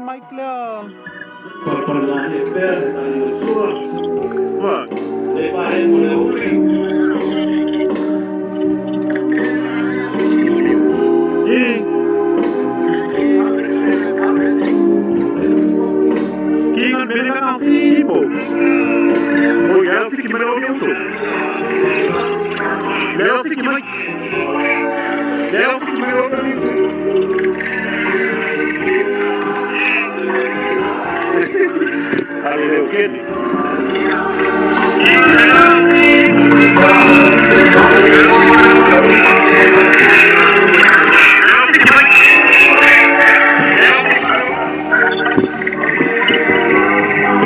Mike là. Còn là để về là người xưa Vâng. để bài một là uli Đi. Kingan bene ka fi po. Oi, ela fica melhor que eu sou. Ela fica mais. Ela fica melhor que eu sou. Ali eu quero.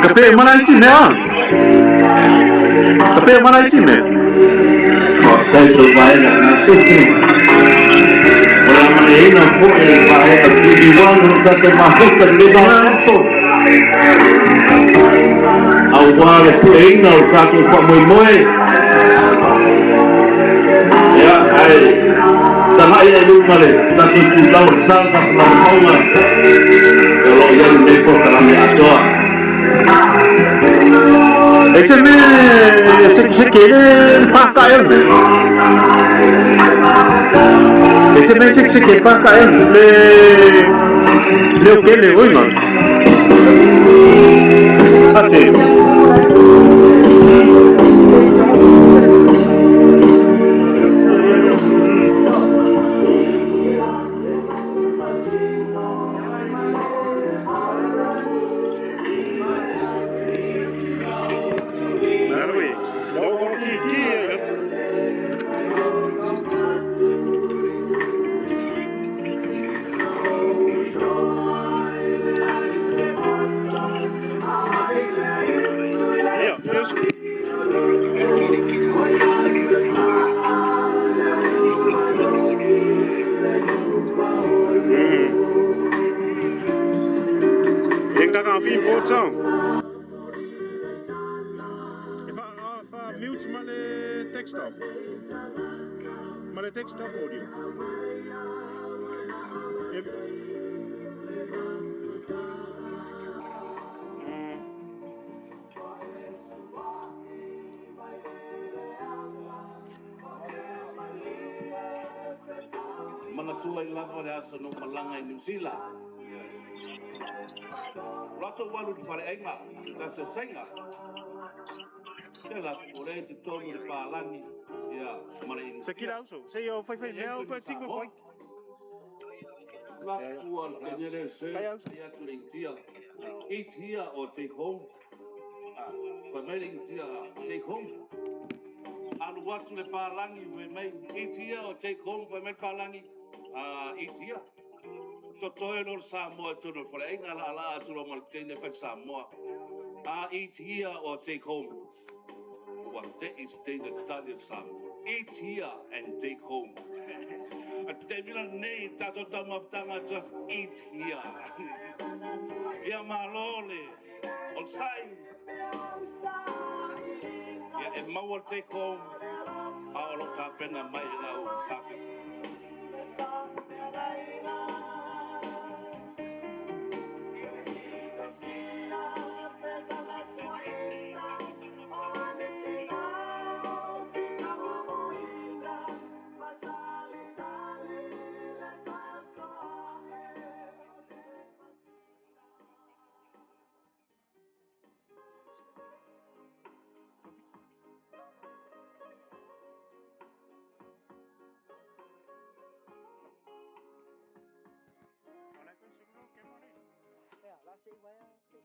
Tapi mana isi ni ah? Tapi mana isi ni? họ đây từ bài là xuất sinh và mà đấy là phụ bài ở chỉ đi qua nó ra từ mà không cần đi đâu nó sốt ao qua là phụ ấy nào ra từ khoảng 10 ya ai ta hai ai đúng mà đấy ta từ từ lâu sang sang lâu lâu mà kalau yang depo dalam ajo Ese me se quiere pagar él. Ese me se quiere pagar él. Le que le voy man. Ati. Mute maar de tekst op. Maar de tekst op audio. mana tuai lava de aso no malanga New Zealand rato walu di fale ainga ta se senga tela ore te tonu de palangi ya mana in Sekira also. Say yo fai leo pa cinco point. la kual tenere se ya tu tia eat here or take home but making tia take home and what to the palangi we make eat here or take home we make palangi eat here to toilor Samoa to no for ainga la to no maltene fa Samoa eat here or take home what is the Italian Sam eat here and take home Termina nei tato tamaptanga just eat here ya malole on sign ya and ma will take home all of that pena mai lau classes Lá sei vai, sei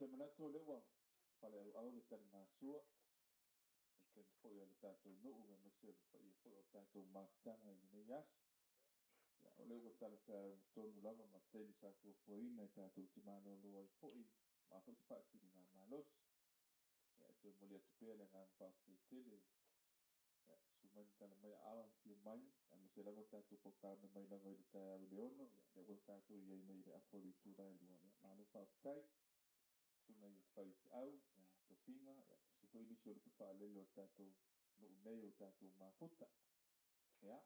te manato le wa pale au le tan masua ke po ia le tato no me mese pa ia po tato maftanga i ne yas ya ole o tala fa tonu lava ma te sa ko poina tato te mano lo ai foi ma ko spa si nga malos ya te molia te pele nga pa te tele ya suman tala mai awa io mai ya mese lava tato po ka me mai lava i ta leono ya le o tato ia nei le afori tu dai lo ya malo fa tai sunga i pai au ya to pinga ya se foi di solo fa le lo tato no nei o tato mafuta ya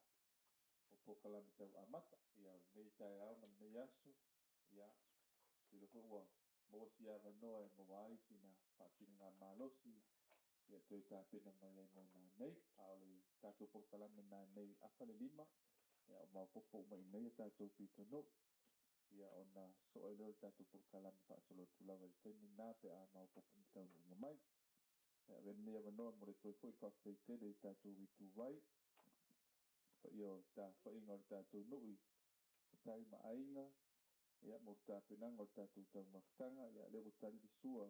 o pokala me tau amata ia nei tai au ma nei aso ia te lo fo mo si ava noa e mo ai sina fa sina malosi ia toi ta pena mai ai mo na nei ale tato pokala me na nei afale lima ia o mau popo mai nei tato pito no ia ona so ele tato pokala me fa solo tula vai te na pe a mau popo tau no mai ia ven nei ava noa mo le toi foi fa te le tato vitu vai fa io ta fa inga tato nui tai ma ainga ia mo ta pena ngol tato tau maftanga ia le o tali di sua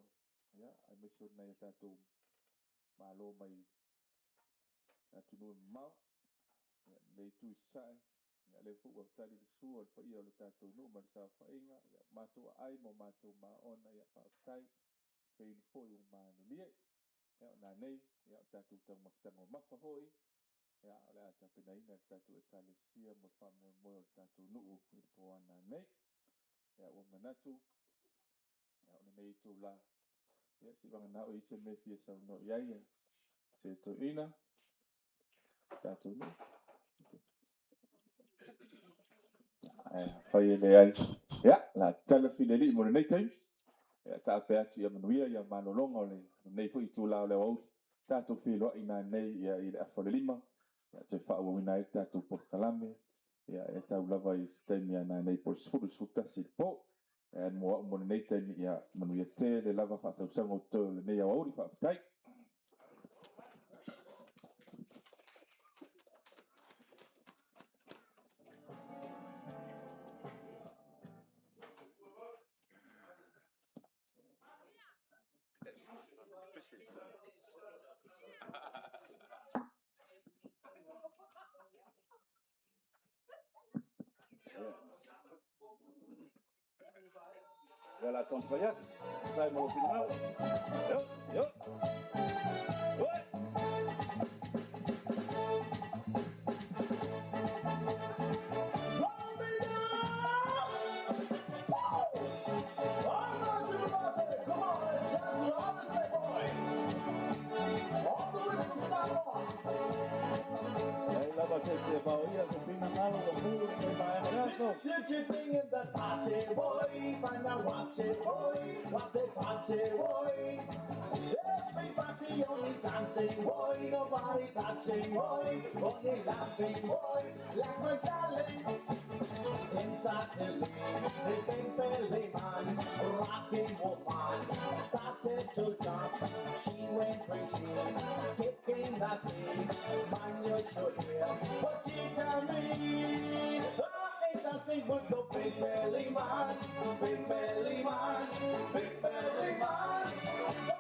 ia ai meso nei tato malo mai atu no mau ia le tu sai ia le fu o tali di sua fa ia le tato no ma sa fa inga ia mato ai mo mato ma ona ia pa kai fein foi o ma ni ia na nei ia tato tau maftanga ma fa hoi ia ole ata pena ina tato e kalesia mo fa mo tato no i po ana nei ia o manatu ia o nei tu la ia si bang na o ise me fie sa no ia ia se to ina tato no fa ia le ai ia la tala fideli mo nei tai ia ta pe atu ia manuia ia malolonga le nei fu i tu la le o tato filo ina nei ia i le afole lima ia te fa o ina tato por kalame ia e tau lava i stenia na nei por sfuru suta si po e mo nei te ia manuia te le lava fa sa mo to le nei au ri fa tai Ya la acompañar, traemos los filmados. Yo. That party boy, find out what it boy, what they party boy. Everybody only dancing boy, nobody touching boy, only laughing boy, like my darling. Inside the lane, the big belly man, rocking woman, started to jump, she went crazy, kicking that thing, man you should hear, what she tell me. Dancing with the big belly man, big belly man, big belly man.